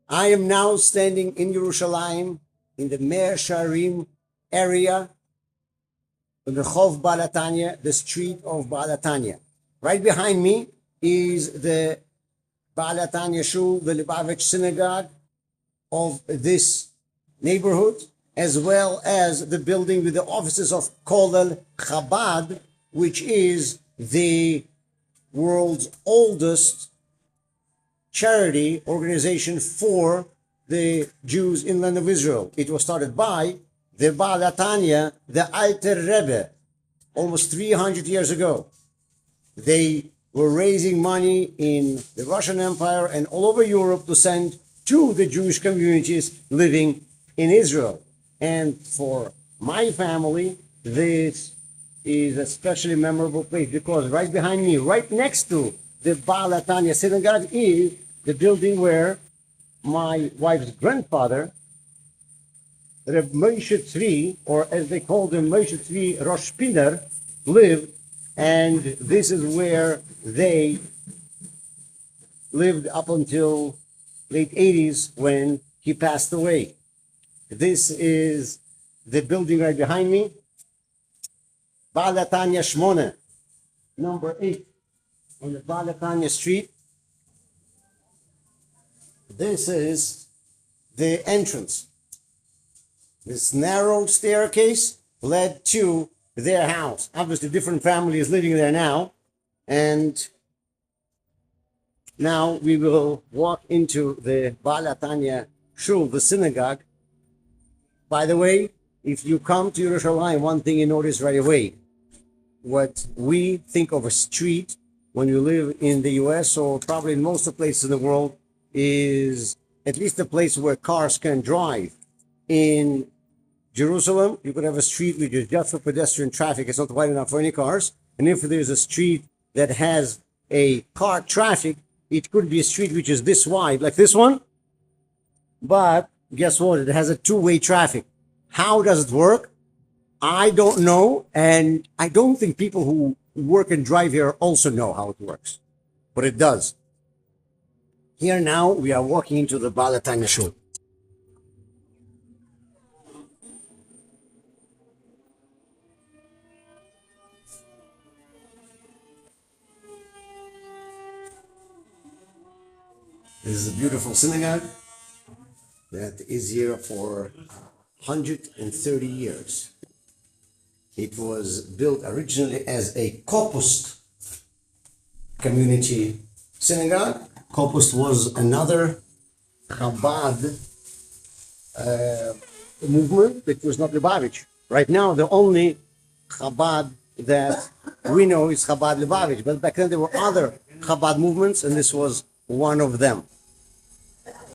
I am now standing in Yerushalayim in the Meir Sharim area of the Rehov Baal HaTanya, the street of Baal HaTanya. Right behind me is the Baal HaTanya Shul, the Lubavitch synagogue of this neighborhood, as well as the building with the offices of Kollel Chabad, which is the world's oldest charity organization for the Jews in the land of Israel. It was started by the Baal HaTanya, the Alter Rebbe, almost 300 years ago. They were raising money in the Russian Empire and all over Europe to send to the Jewish communities living in Israel. And for my family, this is a especially memorable place because right behind me, right next to the Baal HaTanya synagogue, is the building where my wife's grandfather, Reb Moshe Tzvi, or as they called him, Moshe Tzvi Rosh Piner, lived, and this is where they lived up until late 80s when he passed away. This is the building right behind me, Baal HaTanya Shmona, number 8 on the Baal HaTanya street. This is the entrance. This narrow staircase led to their house. Obviously, different families living there now. And now we will walk into the Baal HaTanya Shul, the synagogue. By the way, if you come to Yerushalayim, one thing you notice right away, what we think of a street when you live in the US or probably in most of the places in the world is at least a place where cars can drive. In Jerusalem, you could have a street which is just for pedestrian traffic. It's not wide enough for any cars. And if there's a street that has a car traffic, it could be a street which is this wide, like this one. But guess what? It has a two-way traffic. How does it work? I don't know. And I don't think people who work and drive here also know how it works. But it does. Here now, we are walking into the Baal HaTanya Shul. This is a beautiful synagogue that is here for 130 years. It was built originally as a Kopust community synagogue. Kopust was another Chabad movement that was not Lubavitch. Right now, the only Chabad that we know is Chabad Lubavitch, but back then there were other Chabad movements, and this was one of them.